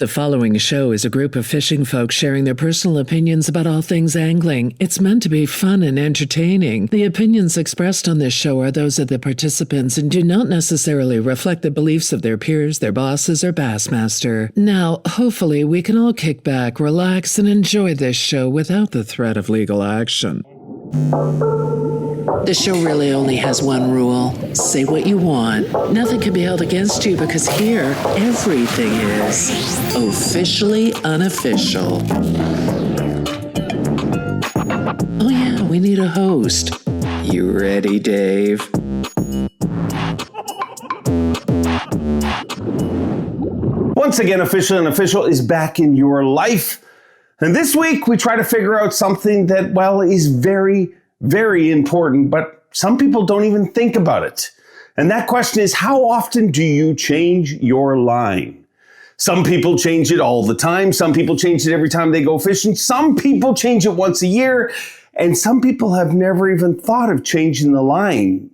The following show is a group of fishing folks sharing their personal opinions about all things angling. It's meant to be fun and entertaining. The opinions expressed on this show are those of the participants and do not necessarily reflect the beliefs of their peers, their bosses, or Bassmaster. Now, hopefully, we can all kick back, relax, and enjoy this show without the threat of legal action. The show really only has one rule. Say what you want. Nothing can be held against you because here, everything is officially unofficial. Oh yeah, we need a host. You ready, Dave? Once again, Officially Unofficial is back in your life. And this week, we try to figure out something that, well, is very, very important, but some people don't even think about it. And that question is, how often do you change your line? Some people change it all the time. Some people change it every time they go fishing. Some people change it once a year. And some people have never even thought of changing the line.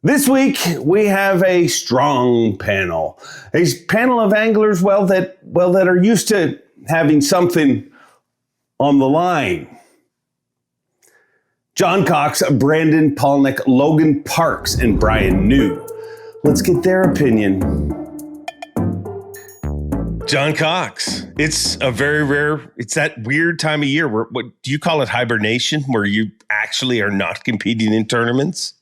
This week, we have a strong panel. A panel of anglers, that are used to having something on the line. John Cox, Brandon Palaniuk, Logan Parks and Bryan. Let's get their opinion. John Cox. It's a very rare, it's that weird time of year where, what do you call it, hibernation, where you actually are not competing in tournaments?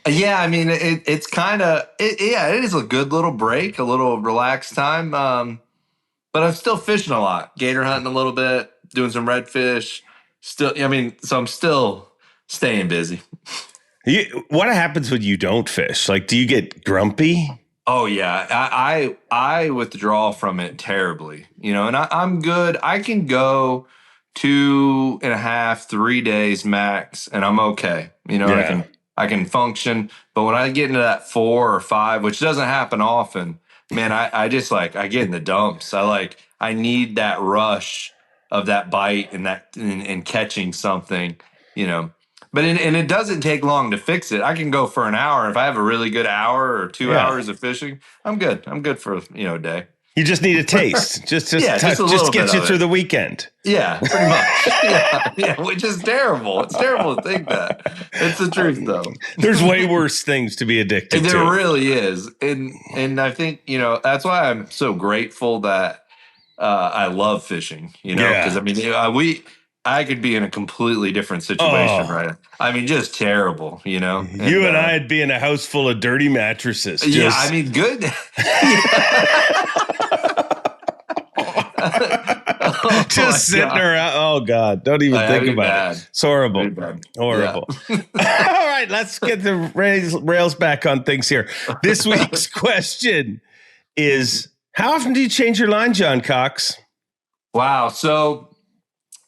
Yeah, I mean, it's kind of, it is a good little break, a little relaxed time. But I'm still fishing a lot, gator hunting a little bit, doing some redfish. So I'm still staying busy. What happens when you don't fish? Like, do you get grumpy? Oh yeah, I withdraw from it terribly. And I'm good. I can go 2.5, 3 days max, and I'm okay. Yeah. I can function. But when I get into that 4 or 5, which doesn't happen often, man, I just I get in the dumps. I need that rush of that bite and catching something, But it doesn't take long to fix it. I can go for an hour. If I have a really good hour or 2 hours of fishing, I'm good. I'm good for a day. You just need a taste, just get you through the weekend. Yeah, pretty much. yeah, which is terrible. It's terrible to think that. It's the truth, though. There's way worse things to be addicted to. There really is, and I think that's why I'm so grateful that I love fishing. Because I could be in a completely different situation, right? I mean, just terrible, And I'd be in a house full of dirty mattresses. Good. Just sitting around. Oh God! Don't even think about it. It's horrible. Horrible. Yeah. All right, let's get the rails back on things here. This week's question is: how often do you change your line, John Cox? Wow. So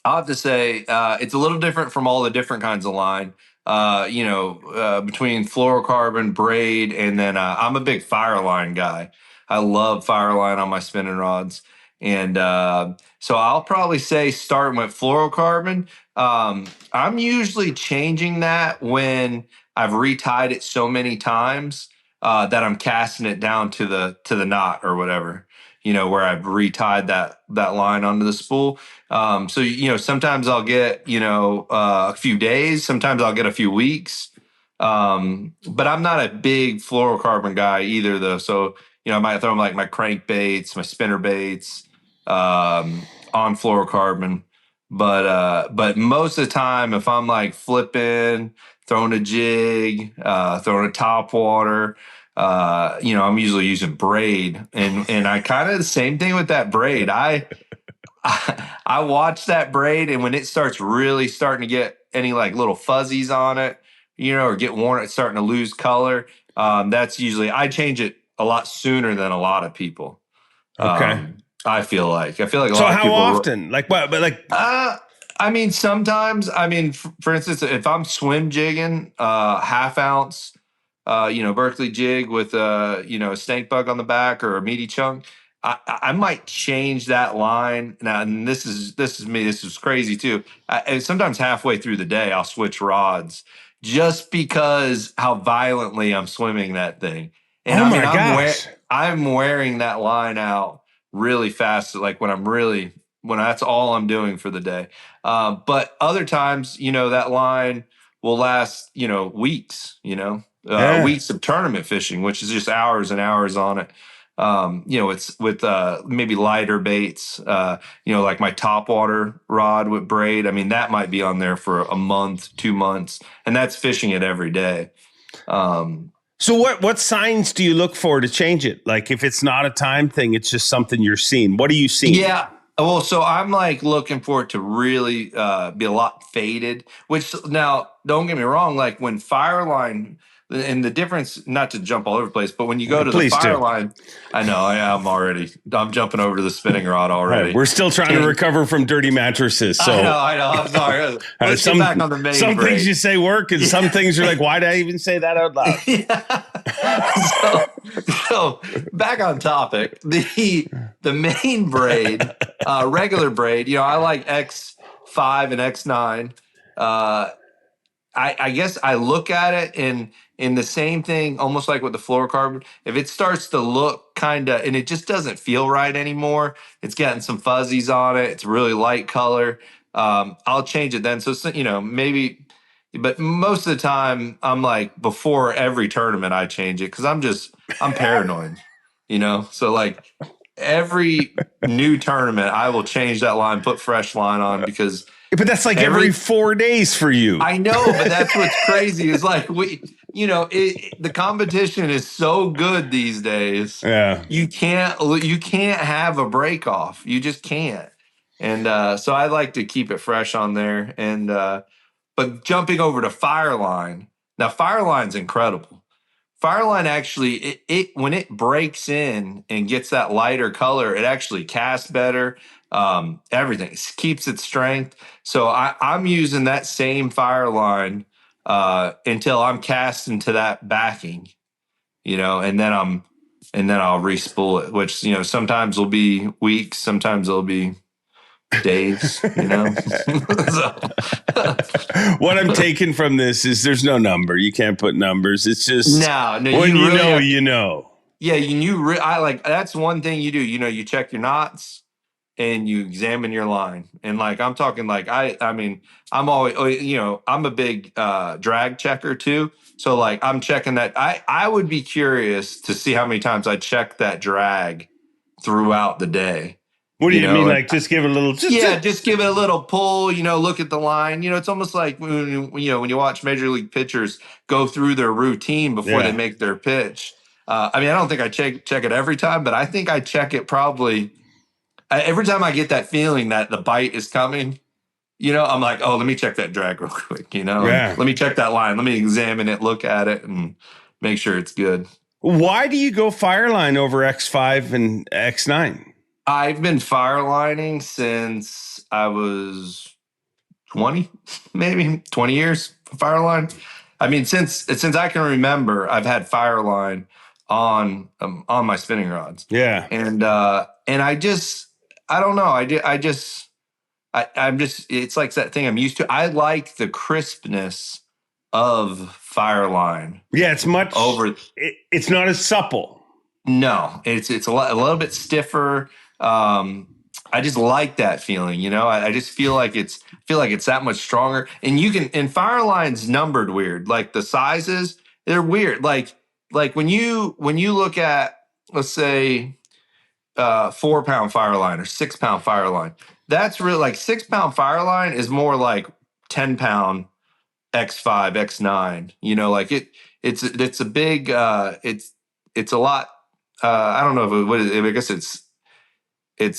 I'll have to say it's a little different from all the different kinds of line. Between fluorocarbon, braid, and then I'm a big Fireline guy. I love Fireline on my spinning rods. And so I'll probably say starting with fluorocarbon. I'm usually changing that when I've retied it so many times that I'm casting it down to the knot or whatever, where I've retied that line onto the spool. So sometimes I'll get a few days, sometimes I'll get a few weeks. But I'm not a big fluorocarbon guy either, though. So I might throw my crankbaits, my spinner baits on fluorocarbon. But most of the time, if I'm flipping, throwing a jig, throwing a topwater, I'm usually using braid, and I kind of the same thing with that braid. I watch that braid, and when it starts starting to get any little fuzzies on it, or get worn, it's starting to lose color. That's usually I change it a lot sooner than a lot of people. Okay. I feel like a lot of people. So how often? Like what? But sometimes. For instance, if I'm swim jigging, half ounce, Berkeley jig with a snake bug on the back or a meaty chunk, I might change that line now. And this is me. This is crazy too. Sometimes halfway through the day, I'll switch rods just because how violently I'm swimming that thing. And my gosh. I'm wearing that line out really fast, like when that's all I'm doing for the day. But other times, that line will last, weeks, weeks of tournament fishing, which is just hours and hours on it. It's with maybe lighter baits, like my topwater rod with braid. I mean, that might be on there for a month, 2 months, and that's fishing it every day. So what signs do you look for to change it? Like if it's not a time thing, it's just something you're seeing. What are you seeing? Yeah. Well, so I'm like looking for it to really be a lot faded, which now don't get me wrong, like when Fireline, and the difference, not to jump all over the place, but when you go to the Fireline, I know I'm jumping over to the spinning rod already. Right, we're still trying to recover from dirty mattresses. So I know. I'm sorry. Let's get back on the main Some things you say work, and some things you're like, why did I even say that out loud? So back on topic, the main braid, regular braid, I like X5 and X9. I guess I look at it in the same thing, almost like with the fluorocarbon. If it starts to look kind of, and it just doesn't feel right anymore, it's getting some fuzzies on it, it's really light color, I'll change it then. So, maybe, but most of the time I'm like, before every tournament I change it because I'm paranoid, So like every new tournament I will change that line, put fresh line on because. But that's like every 4 days for you. I know, but that's what's crazy is like the competition is so good these days. Yeah, you can't have a break off. You just can't. And so I like to keep it fresh on there. And but jumping over to Fireline, now Fireline's incredible. Fireline actually, it when it breaks in and gets that lighter color, it actually casts better. Everything keeps its strength. So I'm using that same Fireline until I'm cast into that backing, and then I'll re-spool it, which sometimes will be weeks, sometimes it'll be days, So. What I'm taking from this is there's no number. You can't put numbers. It's just no. When you really you know. Yeah, I like that's one thing you do. You check your knots and you examine your line. And like I'm talking like I mean I'm always I'm a big drag checker too. So like I'm checking that. I would be curious to see how many times I check that drag throughout the day. What do you mean? Like just give it a little. Just give it a little pull. Look at the line. It's almost like when you watch Major League pitchers go through their routine before they make their pitch. I mean, I don't think I check it every time, but I think I check it probably every time I get that feeling that the bite is coming. I'm like, oh, let me check that drag real quick. Let me check that line. Let me examine it, look at it, and make sure it's good. Why do you go Fireline over X5 and X9? I've been firelining since I was 20, maybe 20 years for Fireline. I mean, since I can remember, I've had Fireline on my spinning rods. Yeah, and I don't know. I'm just it's like that thing I'm used to. I like the crispness of Fireline. Yeah, it's much over. It's not as supple. No, it's a little bit stiffer. I just like that feeling, I just feel like it's that much stronger. And Fireline's numbered weird. Like the sizes, they're weird. Like when you look at, let's say, 4-pound Fireline or 6-pound Fireline, that's really like 6-pound Fireline is more like 10-pound X5, X9. Like it's a big it's a lot. I don't know what it is. I guess it's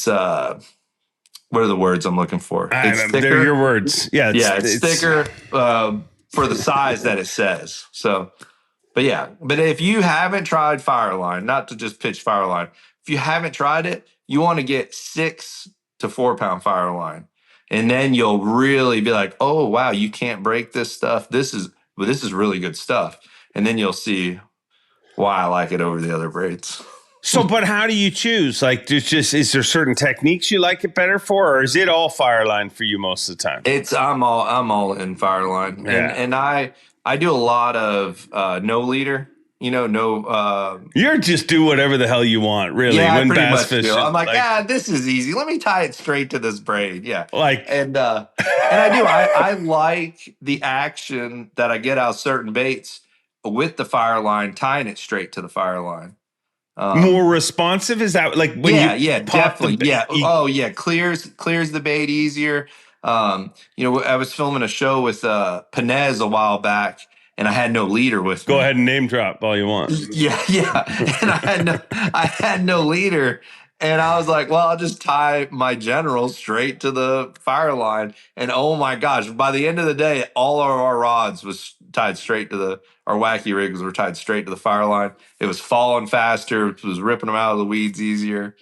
what are the words I'm looking for? It's thicker. They're your words. Yeah, it's thicker for the size that it says. So, but if you haven't tried Fireline, not to just pitch Fireline, if you haven't tried it, you want to get 6 to 4-pound Fireline, and then you'll really be like, oh wow, you can't break this stuff. This is really good stuff, and then you'll see why I like it over the other braids. So, but how do you choose? Like, is there certain techniques you like it better for, or is it all Fireline for you most of the time? I'm all in Fireline, and I do a lot of no leader. no. You're just do whatever the hell you want, really. Yeah, when I pretty bass much fishing, do. I'm like, this is easy. Let me tie it straight to this braid. Yeah, like, and I do. I like the action that I get out of certain baits with the fire line, tying it straight to the fire line. More responsive? Is that like when you pop definitely. the bait? Yeah. Clears the bait easier. I was filming a show with Panez a while back, and I had no leader with me. Go ahead and name drop all you want. Yeah. And I had no leader. And I was like, well, I'll just tie my general straight to the fire line. And oh my gosh, by the end of the day, all of our rods was tied straight to our wacky rigs were tied straight to the fire line. It was falling faster. It was ripping them out of the weeds easier.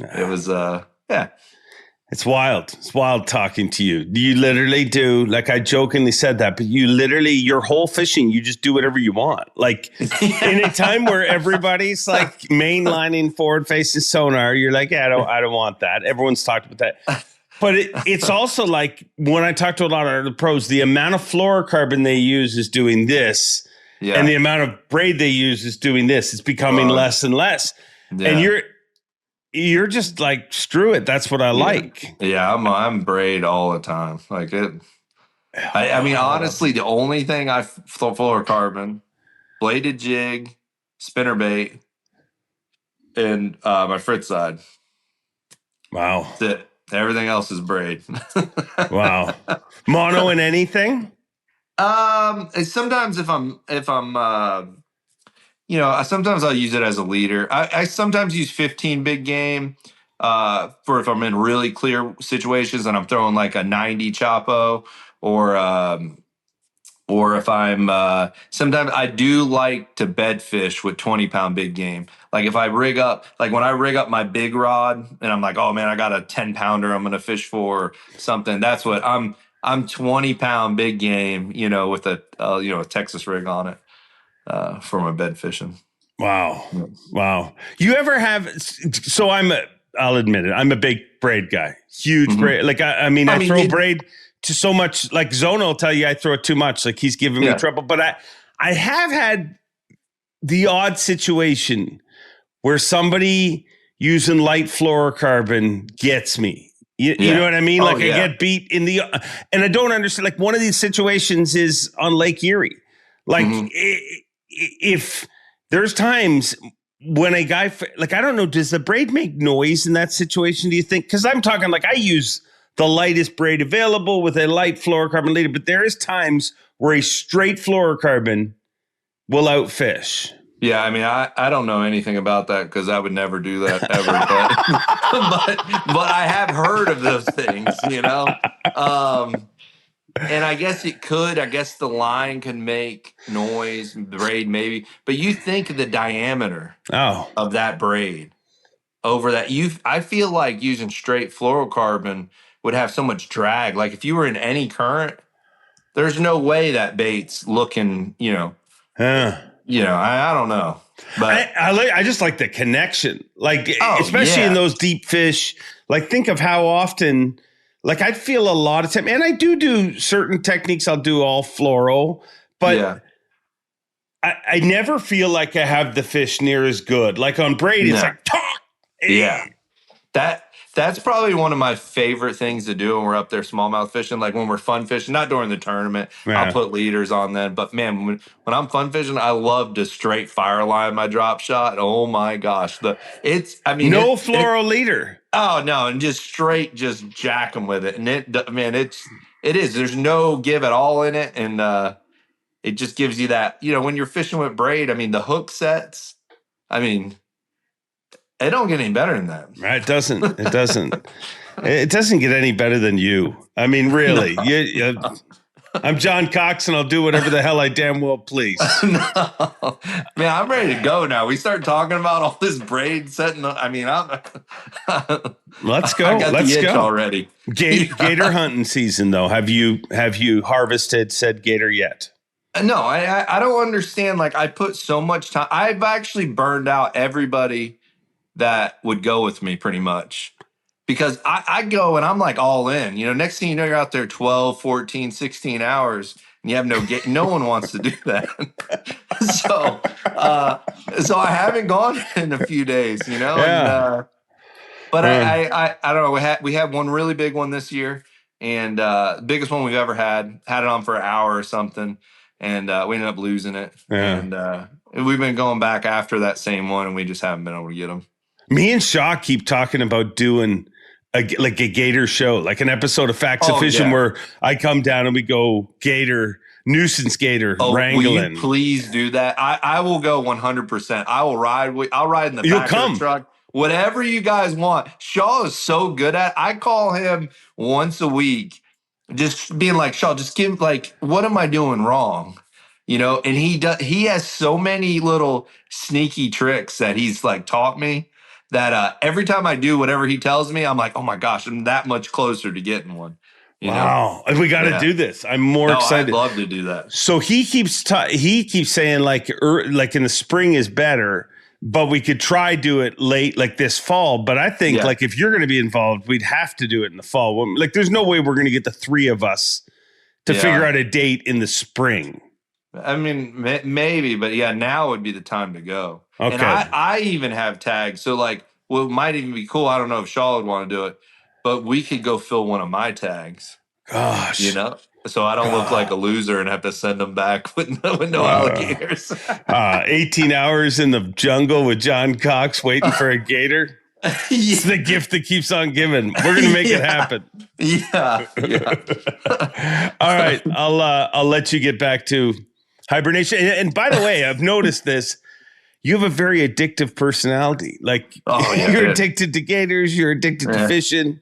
It was, yeah. It's wild. It's wild talking to you. You literally do, like I jokingly said that, but you literally, your whole fishing, you just do whatever you want. Like in a time where everybody's like mainlining forward facing sonar, you're like, yeah, I don't want that. Everyone's talked about that. But it's also like when I talk to a lot of the pros, the amount of fluorocarbon they use is doing this. Yeah. And the amount of braid they use is doing this. It's becoming less and less. Yeah. And you're just like, screw it. That's what I like. Yeah, I'm braid all the time. Like it. I mean, honestly, the only thing I fluorocarbon, bladed jig, spinnerbait, and my fritz side. Wow. That's it. Everything else is braid. Wow. Mono in anything? Sometimes if I'm sometimes I'll use it as a leader. I sometimes use 15 big game for if I'm in really clear situations and I'm throwing like a 90 Chapo or if I'm sometimes I do like to bed fish with 20-pound big game. Like if I rig up, like when I rig up my big rod and I'm like, oh man, I got a 10-pounder I'm gonna fish for or something. That's what I'm 20-pound big game, with a Texas rig on it. For my bed fishing. Wow. Wow. You ever have, so I'll admit it, I'm a big braid guy, huge braid. Like, I mean, I throw braid to so much, like Zona will tell you I throw it too much. Like he's giving me trouble, but I have had the odd situation where somebody using light fluorocarbon gets me. You know what I mean? I get beat and I don't understand. Like one of these situations is on Lake Erie. Like if there's times when a guy, like, I don't know, does the braid make noise in that situation? Do you think? Because I'm talking like I use the lightest braid available with a light fluorocarbon leader, but there is times where a straight fluorocarbon will outfish. Yeah, I mean, I don't know anything about that because I would never do that ever. But I have heard of those things, And I guess it could. I guess the line can make noise, braid maybe. But you think the diameter of that braid over that. I feel like using straight fluorocarbon would have so much drag. Like if you were in any current, there's no way that bait's looking, I don't know. But I just like the connection. Like, especially in those deep fish. Like, think of how often... Like I'd feel a lot of time, and I do certain techniques. I'll do all fluoro, but I never feel like I have the fish near as good. Like on braid, it's like talk. Yeah, that's probably one of my favorite things to do when we're up there smallmouth fishing. Like when we're fun fishing, not during the tournament. I'll put leaders on then. But man, when I'm fun fishing, I love to straight fire line my drop shot. Oh my gosh, no fluoro leader. Oh no, and just straight, just jack them with it, and it is. There's no give at all in it, and it just gives you that. When you're fishing with braid, I mean, the hook sets. I mean, it don't get any better than that. Right? It doesn't. It doesn't. It doesn't get any better than you. I mean, really. No. I'm John Cox, and I'll do whatever the hell I damn well please. No. Man, I'm ready to go now. We start talking about all this braid setting. I mean, let's go. I got Let's the itch go already. Gator hunting season, though. Have you harvested said gator yet? No, I don't understand. Like, I put so much time. I've actually burned out everybody that would go with me pretty much. Because I go and I'm like all in, next thing you know, you're out there 12, 14, 16 hours and you have no one wants to do that. So I haven't gone in a few days, and but I don't know. We had one really big one this year, and biggest one we've ever had. Had it on for an hour or something, and we ended up losing it. Yeah. And we've been going back after that same one, and we just haven't been able to get them. Me and Shaw keep talking about doing a gator show, like an episode of Facts of Fishing where I come down and we go nuisance gator wrangling. Will you please do that? I will go 100%. I will ride. I'll ride in the back of the truck. Whatever you guys want. Shaw is so good at. I call him once a week, just being like, Shaw, just give what am I doing wrong? And he has so many little sneaky tricks that he's taught me that every time I do whatever he tells me, I'm like, oh my gosh, I'm that much closer to getting one. Wow, we got to do this. I'm more excited. I'd love to do that. So he keeps saying like in the spring is better, but we could try do it late, like this fall. But I think if you're going to be involved, we'd have to do it in the fall. Like there's no way we're going to get the three of us to figure out a date in the spring. I mean, maybe, but now would be the time to go. Okay. And I even have tags. So what might even be cool, I don't know if Shaw would want to do it, but we could go fill one of my tags. Gosh. So I don't look like a loser and have to send them back with no alligators. 18 hours in the jungle with John Cox waiting for a gator. It's the gift that keeps on giving. We're going to make it happen. Yeah. All right. I'll let you get back to hibernation. And by the way, I've noticed this. You have a very addictive personality. You're addicted to gators. You're addicted to fishing.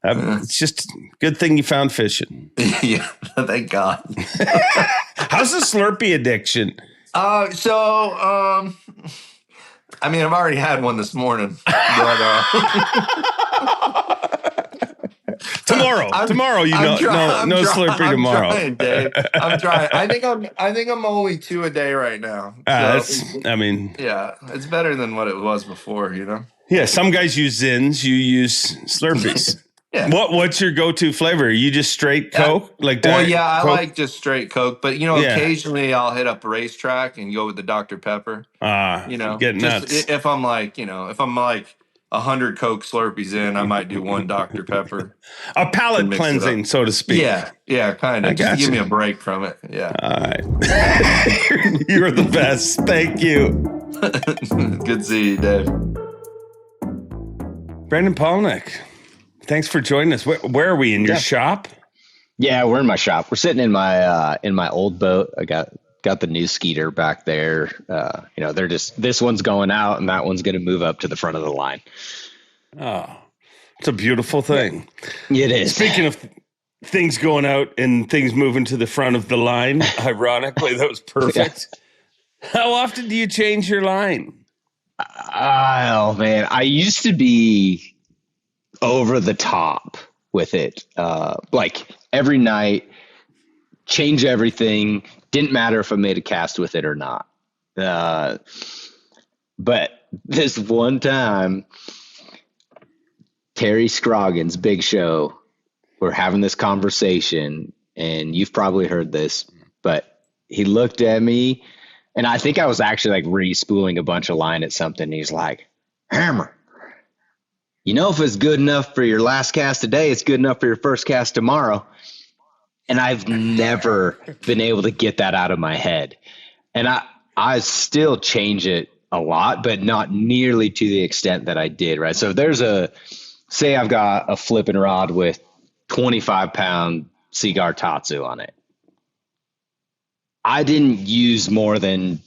It's just a good thing you found fishing. Yeah, thank God. How's the Slurpee addiction? I mean, I've already had one this morning. But, tomorrow, no Slurpee tomorrow. I'm trying, Dave. I'm trying. I think I'm only 2 a day right now. It's better than what it was before. Yeah, some guys use Zins. You use Slurpees. Yeah. What's your go-to flavor? You just straight Coke? I like just straight Coke, but occasionally I'll hit up a racetrack and go with the Dr. Pepper. Get nuts. If I'm if I'm 100 Coke Slurpees in, I might do one Dr. Pepper. A palate cleansing, so to speak. Yeah, kind of. Just give me a break from it. Yeah. All right. You're the best. Thank you. Good to see you, Dave. Brandon Palaniuk, thanks for joining us. Where are we, in your shop? Yeah, we're in my shop. We're sitting in my old boat. I got the new Skeeter back there. They're just, this one's going out and that one's going to move up to the front of the line. Oh, it's a beautiful thing. It is. Speaking of things going out and things moving to the front of the line, ironically, that was perfect. How often do you change your line? Oh man, I used to be over the top with it. Every night, change everything. Didn't matter if I made a cast with it or not. But this one time, Terry Scroggins, Big Show, we're having this conversation, and you've probably heard this, but he looked at me, and I think I was actually re-spooling a bunch of line at something. And he's like, Hammer, if it's good enough for your last cast today, it's good enough for your first cast tomorrow. And I've never been able to get that out of my head. And I still change it a lot, but not nearly to the extent that I did, right? So if there's say I've got a flipping rod with 25-pound Seagar Tatsu on it. I didn't use more than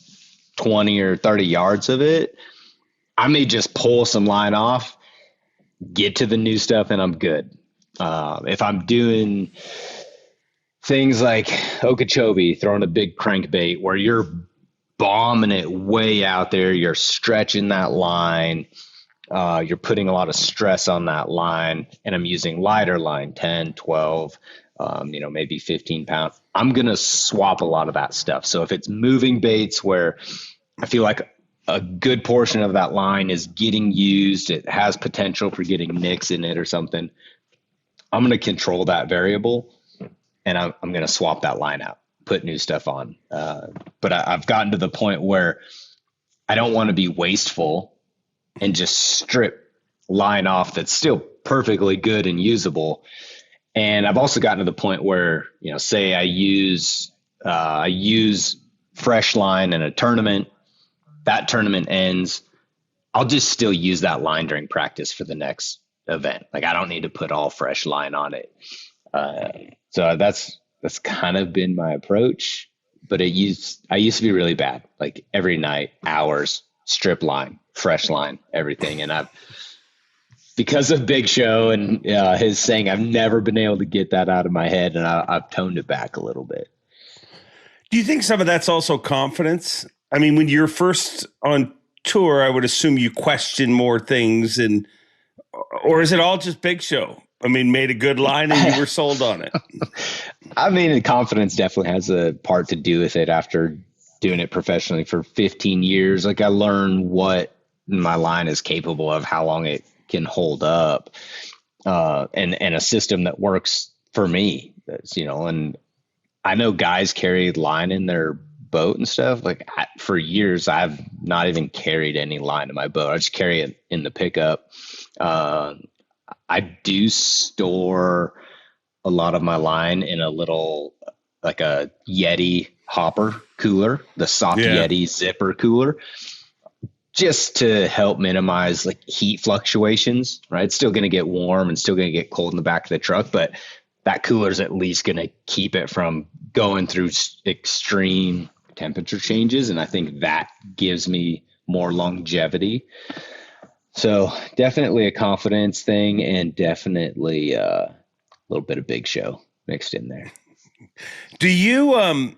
20 or 30 yards of it. I may just pull some line off, get to the new stuff, and I'm good. If I'm doing things like Okeechobee, throwing a big crankbait where you're bombing it way out there, you're stretching that line, you're putting a lot of stress on that line, and I'm using lighter line, 10, 12, maybe 15 pounds. I'm going to swap a lot of that stuff. So if it's moving baits where I feel like a good portion of that line is getting used, it has potential for getting nicks in it or something, I'm going to control that variable, and I'm going to swap that line out. put new stuff on. But I've gotten to the point where I don't want to be wasteful and just strip line off that's still perfectly good and usable. And I've also gotten to the point where, say I use fresh line in a tournament, that tournament ends, I'll just still use that line during practice for the next event. Like I don't need to put all fresh line on it. So that's kind of been my approach, but I used to be really bad. Like every night, hours, strip line, fresh line, everything. And because of Big Show and his saying, I've never been able to get that out of my head, and I've toned it back a little bit. Do you think some of that's also confidence? I mean, when you're first on tour, I would assume you question more things, or is it all just Big Show? I mean, made a good line and you were sold on it. I mean, confidence definitely has a part to do with it. After doing it professionally for 15 years, like I learned what my line is capable of, how long it can hold up, and a system that works for me. And I know guys carry line in their boat and stuff. Like for years, I've not even carried any line in my boat. I just carry it in the pickup. I do store a lot of my line in a little, like a YETI hopper cooler, the soft YETI zipper cooler, just to help minimize like heat fluctuations, right? It's still going to get warm and still going to get cold in the back of the truck, but that cooler is at least going to keep it from going through extreme temperature changes. And I think that gives me more longevity. So definitely a confidence thing, and definitely a little bit of Big Show mixed in there. Do you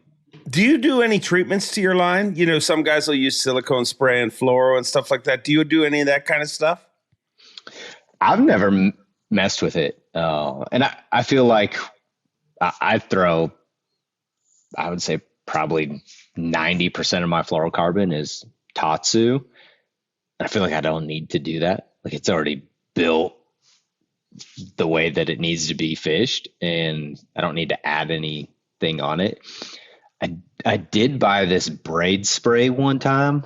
do any treatments to your line? Some guys will use silicone spray and fluoro and stuff like that. Do you do any of that kind of stuff? I've never messed with it. And I feel like I throw, I would say probably 90% of my fluorocarbon is Tatsu. And I feel like I don't need to do that. Like it's already built the way that it needs to be fished, and I don't need to add anything on it. I did buy this braid spray one time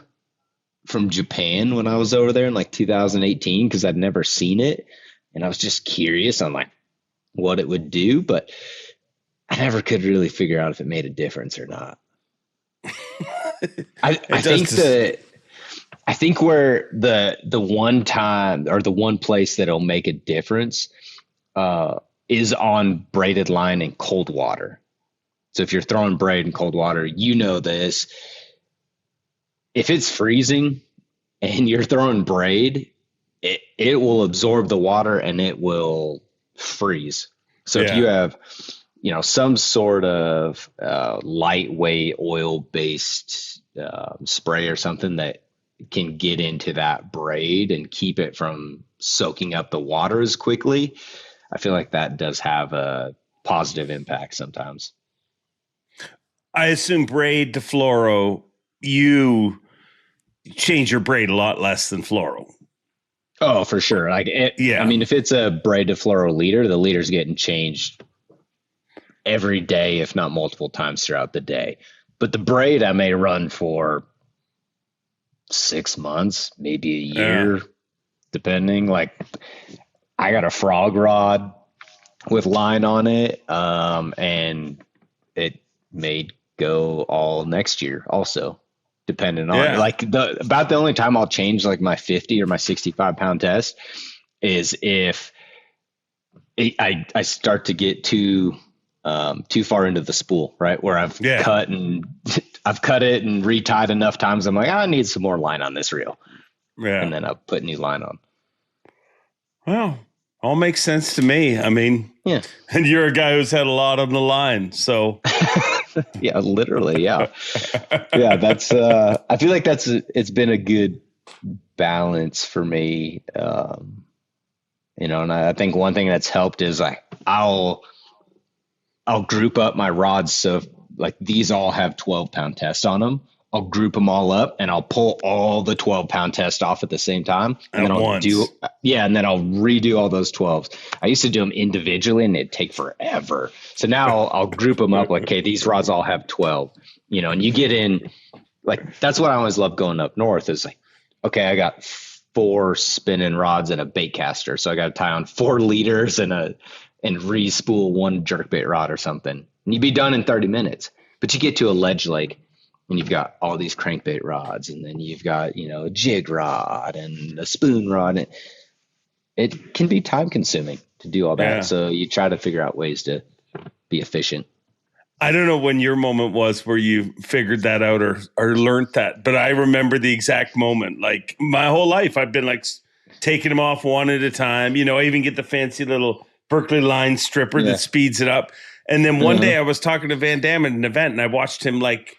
from Japan when I was over there in like 2018, because I'd never seen it. And I was just curious on like what it would do, but I never could really figure out if it made a difference or not. I think where the one time or the one place that'll make a difference is on braided line in cold water. So if you're throwing braid in cold water, this. If it's freezing and you're throwing braid, it will absorb the water and it will freeze. So if you have, some sort of lightweight oil-based spray or something that can get into that braid and keep it from soaking up the water as quickly, I feel like that does have a positive impact sometimes. I assume braid to fluoro, you change your braid a lot less than fluoro. Oh, for sure. I mean, if it's a braid to fluoro leader, the leader's getting changed every day, if not multiple times throughout the day. But the braid I may run for 6 months, maybe a year, depending. Like I got a frog rod with line on it, and it may go all next year also, depending on like about the only time I'll change like my 50 or my 65 pound test is if I start to get too far into the spool, right? Where I've cut it and retied enough times. I'm like, I need some more line on this reel. Yeah. And then I'll put new line on. Well, all makes sense to me. I mean, and you're a guy who's had a lot on the line. So yeah, literally. Yeah. Yeah. That's, I feel like it's been a good balance for me. And I think one thing that's helped is like, I'll group up my rods. So like these all have 12 pound tests on them. I'll group them all up and I'll pull all the 12-pound test off at the same time. And At then I'll once. and then I'll redo all those 12s. I used to do them individually and it'd take forever. So now I'll group them up like, okay, these rods all have 12, and you get in, like, that's what I always love going up north is like, okay, I got 4 spinning rods and a bait caster. So I got to tie on 4 leaders and re-spool 1 jerkbait rod or something. And you'd be done in 30 minutes. But you get to a ledge lake and you've got all these crankbait rods, and then you've got, a jig rod and a spoon rod. It can be time consuming to do all that. Yeah. So you try to figure out ways to be efficient. I don't know when your moment was where you figured that out or learned that, but I remember the exact moment. Like my whole life, I've been like taking them off one at a time. I even get the fancy little Berkeley line stripper that speeds it up. And then one day I was talking to Van Damme at an event and I watched him like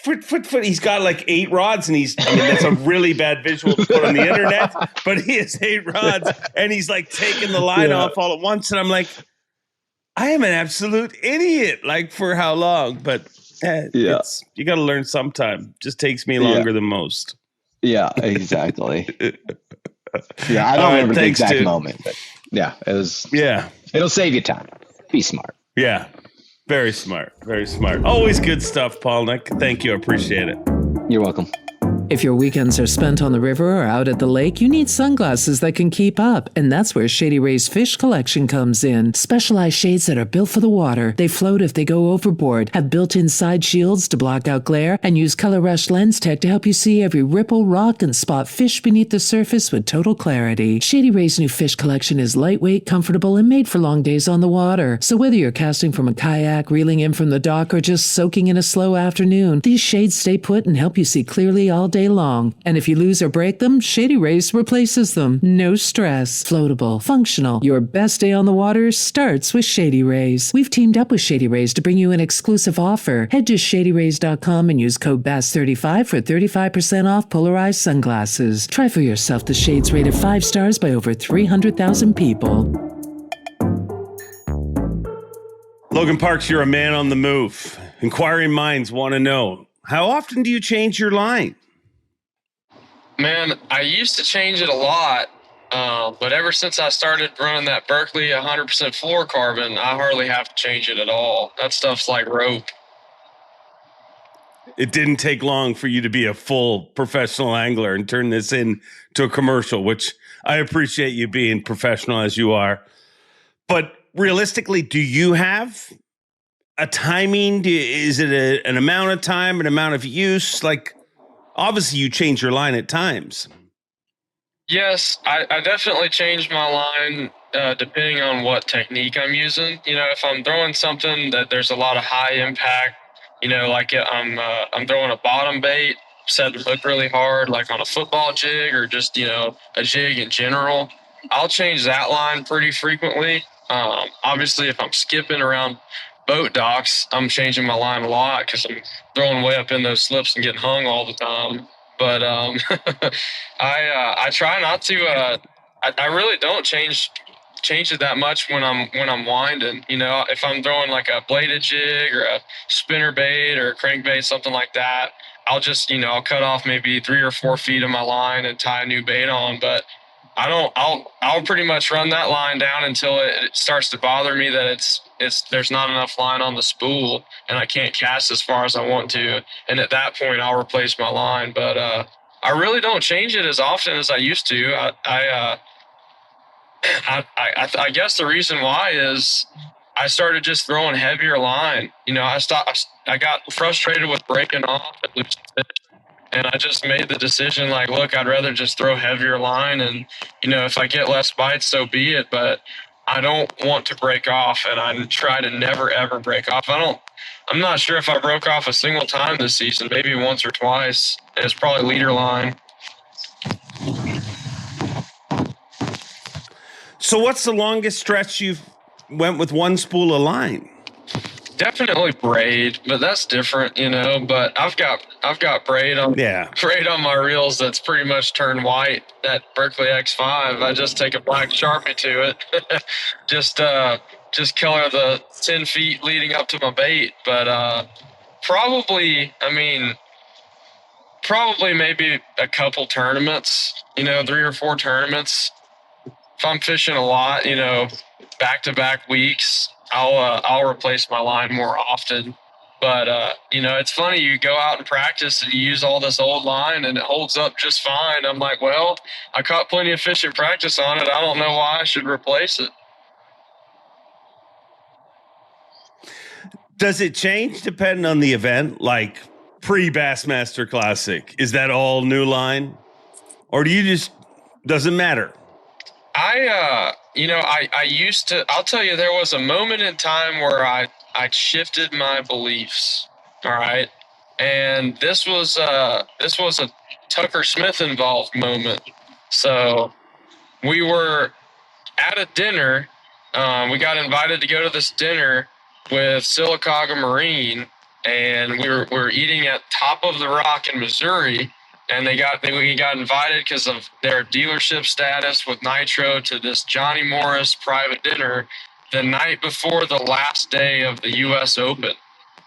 foot. He's got like 8 rods and that's a really bad visual to put on the internet, but he has 8 rods and he's like taking the line off all at once. And I'm like, I am an absolute idiot. Like for how long? But you got to learn sometime. Just takes me longer than most. Yeah, exactly. I don't remember the exact moment, but it was. Yeah, it'll save you time. Be smart. Yeah, very smart. Very smart. Always good stuff, Palaniuk. Thank you. I appreciate it. You're welcome. If your weekends are spent on the river or out at the lake, you need sunglasses that can keep up. And that's where Shady Rays fish collection comes in. Specialized shades that are built for the water. They float if they go overboard, have built-in side shields to block out glare, and use Color Rush Lens Tech to help you see every ripple, rock, and spot fish beneath the surface with total clarity. Shady Rays' new fish collection is lightweight, comfortable, and made for long days on the water. So whether you're casting from a kayak, reeling in from the dock, or just soaking in a slow afternoon, these shades stay put and help you see clearly all day long. And if you lose or break them, Shady Rays replaces them. No stress. Floatable. Functional. Your best day on the water starts with Shady Rays. We've teamed up with Shady Rays to bring you an exclusive offer. Head to shadyrays.com and use code BASS35 for 35% off polarized sunglasses. Try for yourself the shades rated 5 stars by over 300,000 people. Logan Parks, you're a man on the move. Inquiring minds want to know, how often do you change your line? Man, I used to change it a lot, but ever since I started running that Berkeley 100% fluorocarbon, I hardly have to change it at all. That stuff's like rope. It didn't take long for you to be a full professional angler and turn this into a commercial, which I appreciate you being professional as you are. But realistically, do you have a timing? Is it an amount of time, an amount of use? Like, obviously, you change your line at times. Yes, I definitely change my line depending on what technique I'm using. If I'm throwing something that there's a lot of high impact, like I'm throwing a bottom bait, set the hook really hard, like on a football jig or just, a jig in general, I'll change that line pretty frequently. Obviously, if I'm skipping around boat docks, I'm changing my line a lot because I'm throwing way up in those slips and getting hung all the time. But I try not to. I really don't change it that much when I'm winding. If I'm throwing like a bladed jig or a spinner bait or a crankbait, something like that, I'll just I'll cut off maybe 3 or 4 feet of my line and tie a new bait on. But I'll pretty much run that line down until it starts to bother me that there's not enough line on the spool and I can't cast as far as I want to. And at that point, I'll replace my line. But I really don't change it as often as I used to. I guess the reason why is I started just throwing heavier line. I got frustrated with breaking off and losing fish. And I just made the decision, like, look, I'd rather just throw heavier line. And, if I get less bites, so be it. But I don't want to break off. And I try to never, ever break off. I'm not sure if I broke off a single time this season, maybe once or twice. And it's probably leader line. So what's the longest stretch you've went with one spool of line? Definitely braid, but that's different, But I've got braid on my reels that's pretty much turned white. That Berkeley X5, I just take a black Sharpie to it, just color the 10 feet leading up to my bait. But probably, Probably maybe a couple tournaments, 3 or 4 tournaments. If I'm fishing a lot, back-to-back weeks, I'll replace my line more often. But, it's funny. You go out and practice and you use all this old line and it holds up just fine. I'm like, well, I caught plenty of fish in practice on it. I don't know why I should replace it. Does it change depending on the event? Like pre-Bassmaster Classic, is that all new line? Or do you just, doesn't matter? I used to, I'll tell you, there was a moment in time where I shifted my beliefs. All right. And this was a Tucker Smith involved moment. So we were at a dinner. We got invited to go to this dinner with Sylacauga Marine, and we were eating at Top of the Rock in Missouri. And we got invited because of their dealership status with Nitro to this Johnny Morris private dinner the night before the last day of the U.S. Open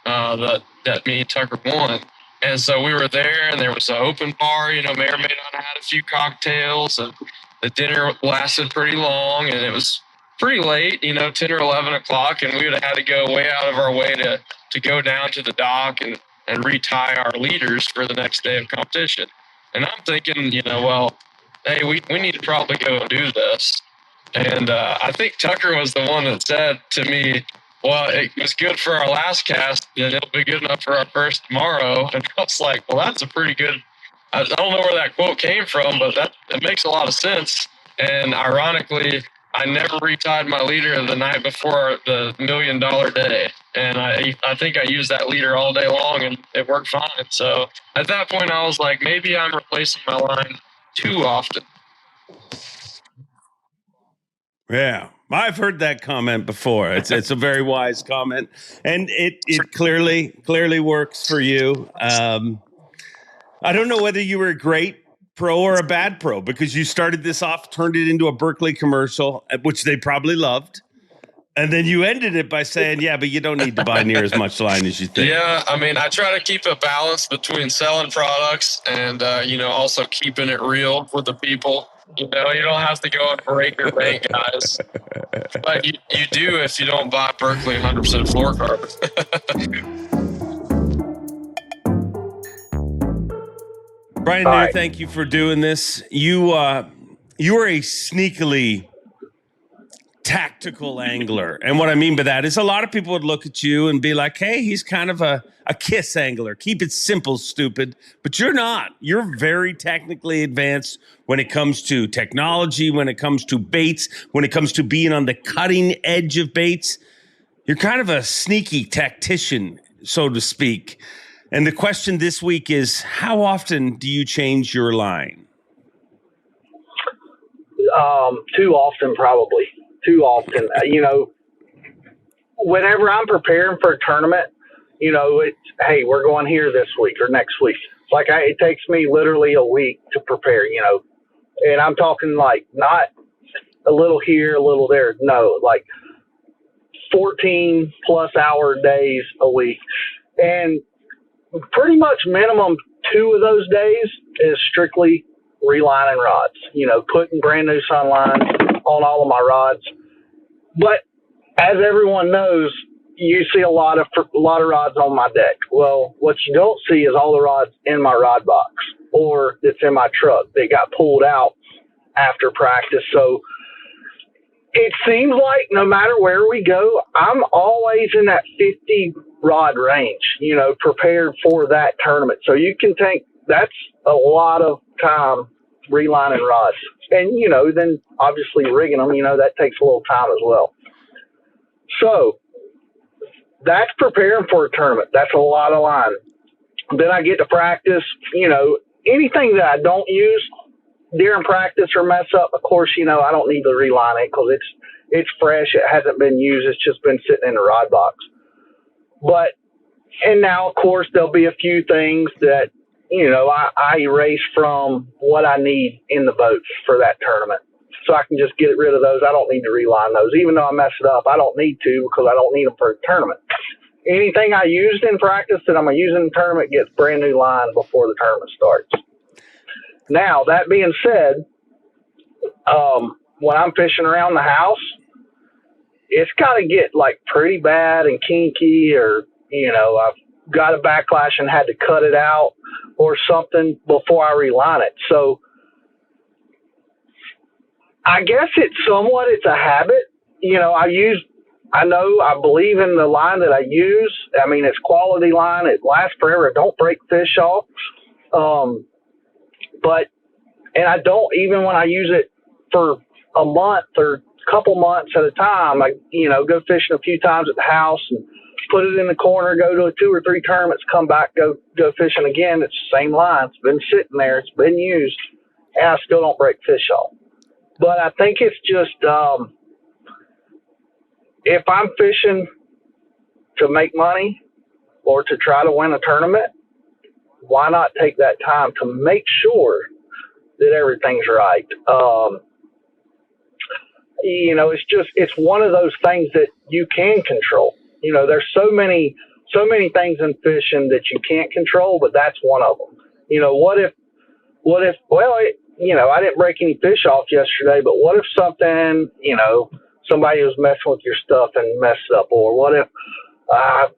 that me and Tucker won. And so we were there, and there was an open bar, may or may not have had a few cocktails, and the dinner lasted pretty long, and it was pretty late, 10 or 11 o'clock, and we would have had to go way out of our way to go down to the dock and retie our leaders for the next day of competition. And I'm thinking, well, hey, we need to probably go and do this. And I think Tucker was the one that said to me, well, it was good for our last cast, and it'll be good enough for our first tomorrow. And I was like, well, that's a pretty good, I don't know where that quote came from, but it makes a lot of sense. And ironically, I never retied my leader the night before the $1 million day. And I think I used that leader all day long, and it worked fine. So at that point, I was like, maybe I'm replacing my line too often. Yeah, I've heard that comment before. It's a very wise comment, and it clearly works for you. I don't know whether you were a great pro or a bad pro, because you started this off, turned it into a Berkeley commercial, which they probably loved. And then you ended it by saying, yeah, but you don't need to buy near as much line as you think. Yeah, I mean, I try to keep a balance between selling products and, also keeping it real with the people. You don't have to go and break your bank, guys. But you do if you don't buy Berkeley 100% fluorocarbon. Brian Neer, thank you for doing this. You are a sneakily tactical angler. And what I mean by that is a lot of people would look at you and be like, hey, he's kind of a kiss angler. Keep it simple, stupid. But you're not. You're very technically advanced when it comes to technology, when it comes to baits, when it comes to being on the cutting edge of baits. You're kind of a sneaky tactician, so to speak. And the question this week is, how often do you change your line? Too often, probably. Too often. Whenever I'm preparing for a tournament, it's, hey, we're going here this week or next week. Like it takes me literally a week to prepare, and I'm talking like not a little here, a little there. No, like 14 plus hour days a week. And pretty much minimum 2 of those days is strictly relining rods, putting brand new sunlines on all of my rods. But as everyone knows, you see a lot of rods on my deck. Well, what you don't see is all the rods in my rod box or that's in my truck. They got pulled out after practice. So it seems like no matter where we go, I'm always in that 50 rod range, prepared for that tournament. So you can think that's a lot of time relining rods. And, then obviously rigging them, that takes a little time as well. So that's preparing for a tournament. That's a lot of line. Then I get to practice, anything that I don't use during practice or mess up, of course, I don't need to reline it because it's fresh. It hasn't been used. It's just been sitting in the rod box. And now, of course, there'll be a few things that, I erase from what I need in the boat for that tournament. So I can just get rid of those. I don't need to reline those. Even though I mess it up, I don't need to because I don't need them for a tournament. anything I used in practice that I'm going to use in the tournament gets brand new line before the tournament starts. Now, that being said, when I'm fishing around the house, it's got to get like pretty bad and kinky, or, I've got a backlash and had to cut it out or something before I reline it. So I guess it's a habit. I believe in the line that I use. I mean, it's quality line. It lasts forever. It don't break fish off. And I don't, even when I use it for a month or a couple months at a time, I, go fishing a few times at the house and put it in the corner, go to 2 or 3 tournaments, come back, go fishing again. It's the same line. It's been sitting there. It's been used, and I still don't break fish off. But I think it's just, if I'm fishing to make money or to try to win a tournament, why not take that time to make sure that everything's right? It's one of those things that you can control. There's so many things in fishing that you can't control, but that's one of them. What if, I didn't break any fish off yesterday, but what if something, somebody was messing with your stuff and messed up? Or what if, I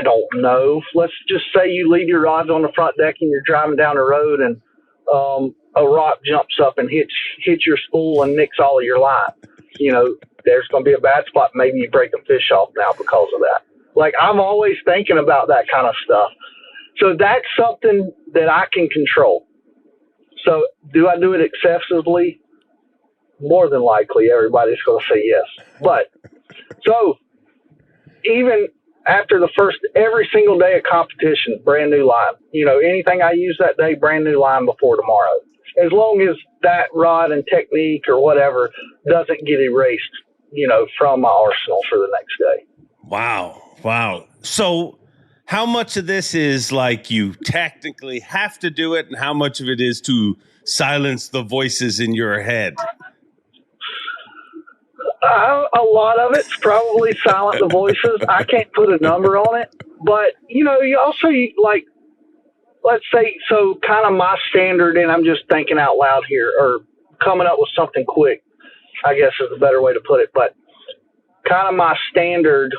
don't know. Let's just say you leave your rods on the front deck and you're driving down the road and a rock jumps up and hits your spool and nicks all of your line. There's going to be a bad spot. Maybe you break a fish off now because of that. Like, I'm always thinking about that kind of stuff. So that's something that I can control. So do I do it excessively? More than likely, everybody's going to say yes. But so even after every single day of competition, brand new line. Anything I use that day, brand new line before tomorrow. As long as that rod and technique or whatever doesn't get erased, from my arsenal for the next day. Wow. So how much of this is like you technically have to do it, and how much of it is to silence the voices in your head? A lot of it's probably silent the voices. I can't put a number on it, but you also like, let's say, so kind of my standard, and I'm just thinking out loud here or coming up with something quick, I guess is a better way to put it. But kind of my standard,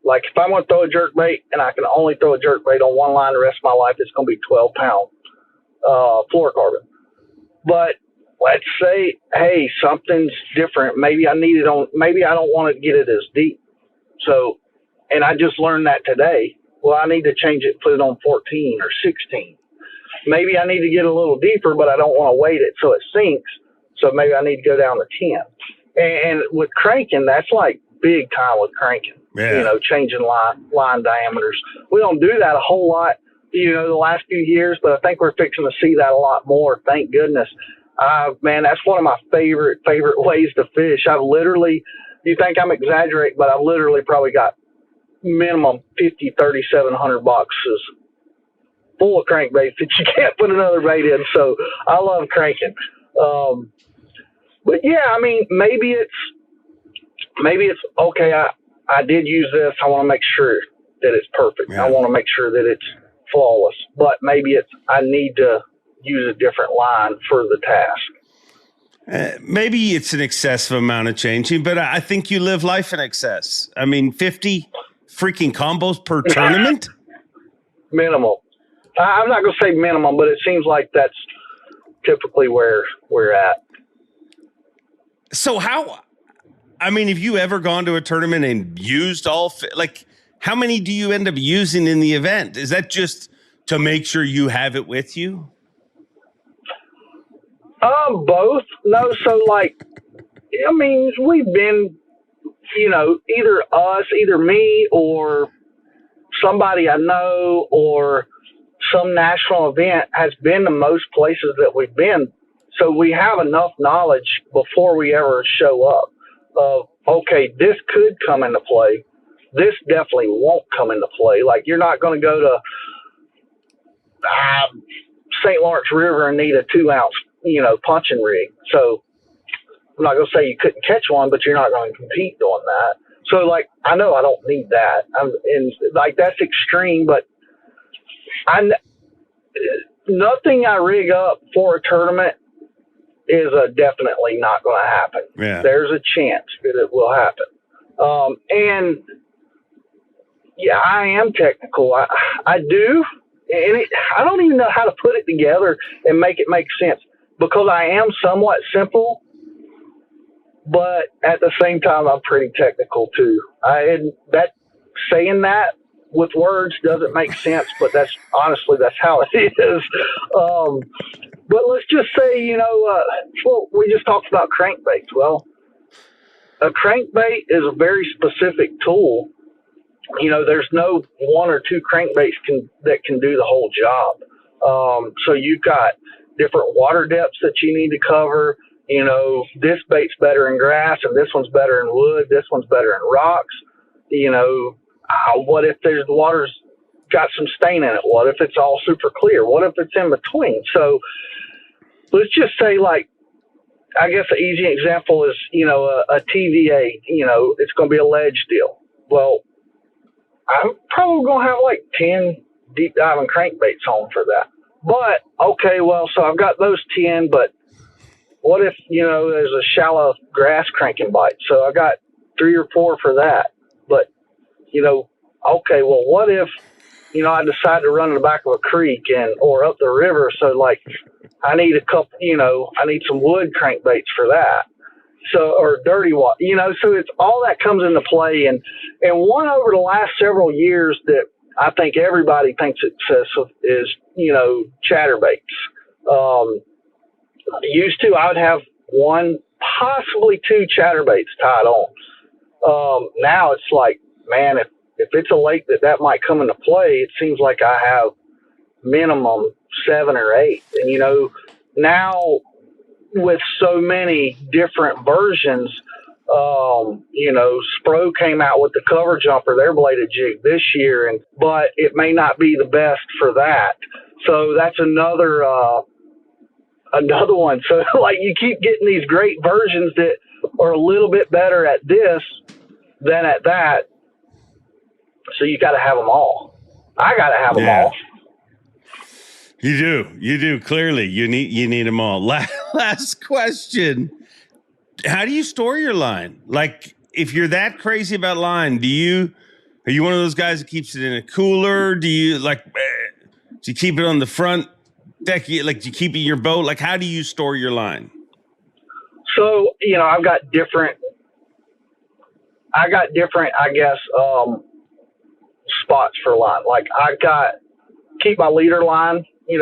like if I want to throw a jerk bait and I can only throw a jerk bait on one line the rest of my life, it's going to be 12-pound fluorocarbon. But let's say, hey, something's different. Maybe I don't want to get it as deep. So, and I just learned that today. Well, I need to change it, put it on 14 or 16. Maybe I need to get a little deeper, but I don't want to weight it so it sinks. So maybe I need to go down to 10. And with cranking, that's like big time with cranking. Yeah. Changing line diameters. We don't do that a whole lot, the last few years, but I think we're fixing to see that a lot more. Thank goodness. Man, that's one of my favorite ways to fish. I've literally, you think I'm exaggerating, but I've literally probably got minimum 3,700 boxes full of crankbaits that you can't put another bait in. So I love cranking. But yeah, I mean, maybe it's okay. I did use this. I want to make sure that it's perfect. Yeah. I want to make sure that it's flawless, but maybe I need to use a different line for the task. Maybe it's an excessive amount of changing, but I think you live life in excess. I mean, 50 freaking combos per tournament? Minimal. I'm not going to say minimum, but it seems like that's typically where we're at. So have you ever gone to a tournament and used how many do you end up using in the event? Is that just to make sure you have it with you? Both. No, so we've been, either me or somebody I know or some national event has been to most places that we've been. So we have enough knowledge before we ever show up of, okay, this could come into play. This definitely won't come into play. Like, you're not going to go to St. Lawrence River and need a 2-ounce, punching rig. So I'm not going to say you couldn't catch one, but you're not going to compete doing that. So like, I know I don't need that. And like, that's extreme, but nothing I rig up for a tournament is definitely not going to happen. Yeah. There's a chance that it will happen. And yeah, I am technical. I do. And I don't even know how to put it together and make it make sense, because I am somewhat simple, but at the same time, I'm pretty technical too. Saying that with words doesn't make sense, but that's how it is. But let's just say, well, we just talked about crankbaits. Well, a crankbait is a very specific tool. There's no one or two crankbaits that can do the whole job. So you've got different water depths that you need to cover. This bait's better in grass, and this one's better in wood. This one's better in rocks. What if the water's got some stain in it? What if it's all super clear? What if it's in between? So let's just say, like, I guess an easy example is, a TVA, it's going to be a ledge deal. Well, I'm probably going to have like 10 deep diving crankbaits on for that. But, okay, well, so I've got those 10, but what if, there's a shallow grass cranking bite? So I got 3 or 4 for that. But, okay, well, what if, I decide to run in the back of a creek or up the river? So, like, I need a couple, I need some wood crankbaits for that. So, or dirty water, so it's all that comes into play. And one over the last several years that I think everybody thinks excessive is, chatterbaits. Used to, I would have 1, possibly 2 chatterbaits tied on. Now it's like, man, if it's a lake that might come into play, it seems like I have minimum 7 or 8. And, now with so many different versions, Spro came out with the cover jumper, their bladed jig this year, but it may not be the best for that. So that's another one. So like, you keep getting these great versions that are a little bit better at this than at that. So you got to have them all. I got to have them all. You do. Clearly, you need them all. Last question: how do you store your line? Like, if you're that crazy about line, are you one of those guys that keeps it in a cooler? Do you do you keep it on the front deck? Do you keep it in your boat? Like, how do you store your line? So I've got different, I guess, spots for line. Like, keep my leader line. I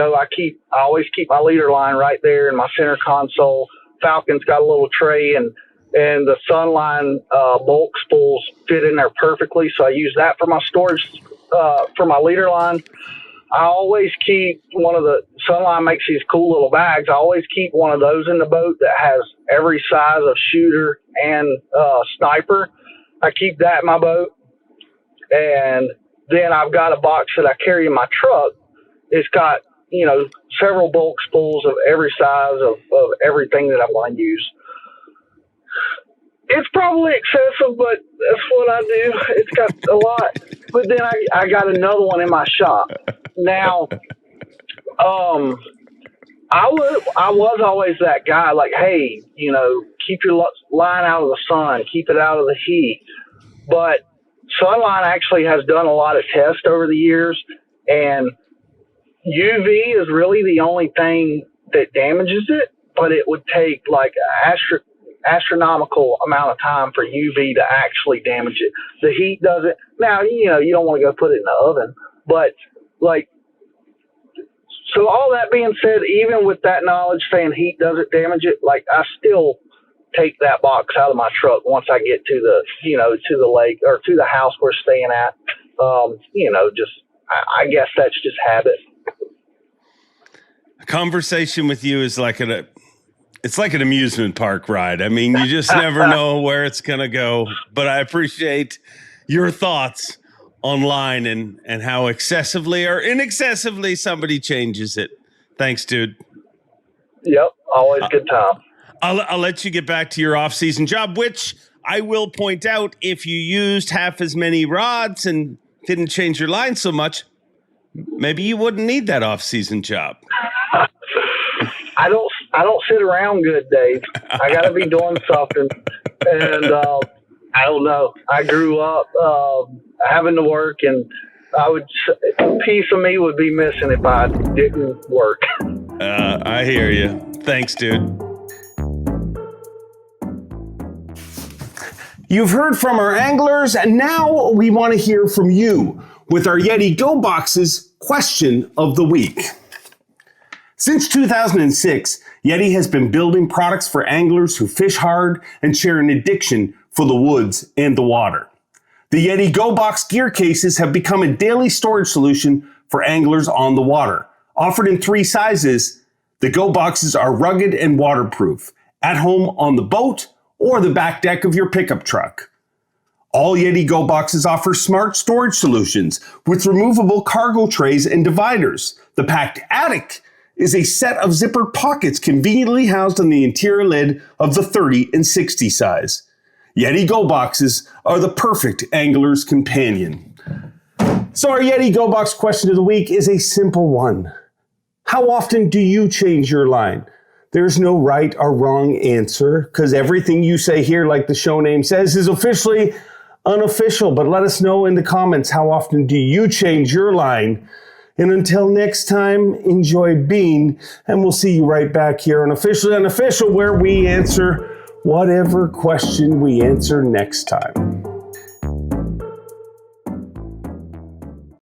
always keep my leader line right there in my center console. Falcon's got a little tray, and the Sunline bulk spools fit in there perfectly. So I use that for my storage, for my leader line. I always keep one of the Sunline makes these cool little bags. I always keep one of those in the boat that has every size of shooter and sniper. I keep that in my boat. And then I've got a box that I carry in my truck. It's got, several bulk spools of every size of everything that I want to use. It's probably excessive, but that's what I do. It's got a lot. But then I got another one in my shop. Now, I was always that guy, like, hey, keep your line out of the sun, keep it out of the heat. But Sunline actually has done a lot of tests over the years, and UV is really the only thing that damages it, but it would take like an astronomical amount of time for UV to actually damage it. The heat doesn't. Now, you don't want to go put it in the oven, but like, so all that being said, even with that knowledge saying heat doesn't damage it, like, I still take that box out of my truck once I get to the, to the lake or to the house we're staying at. I guess that's just habit. A conversation with you is it's like an amusement park ride. I mean, you just never know where it's going to go, but I appreciate your thoughts online and how excessively or inaccessively somebody changes it. Thanks, dude. Yep. Always good time. I'll let you get back to your off-season job, which I will point out, if you used half as many rods and didn't change your line so much, maybe you wouldn't need that off-season job. I don't sit around good, Dave. I got to be doing something. And I don't know. I grew up having to work, and a piece of me would be missing if I didn't work. I hear you. Thanks, dude. You've heard from our anglers, and now we want to hear from you with our YETI Go Boxes question of the week. Since 2006, YETI has been building products for anglers who fish hard and share an addiction for the woods and the water. The YETI Go Box gear cases have become a daily storage solution for anglers on the water. Offered in 3 sizes, the Go Boxes are rugged and waterproof, at home on the boat or the back deck of your pickup truck. All YETI Go Boxes offer smart storage solutions with removable cargo trays and dividers. The Packed Attic is a set of zippered pockets conveniently housed on the interior lid of the 30 and 60 size. YETI Go Boxes are the perfect angler's companion. So our YETI Go Box question of the week is a simple one. How often do you change your line? There's no right or wrong answer, because everything you say here, like the show name says, is officially unofficial. But let us know in the comments, how often do you change your line? And until next time, enjoy being, and we'll see you right back here on Officially Unofficial, where we answer whatever question we answer next time.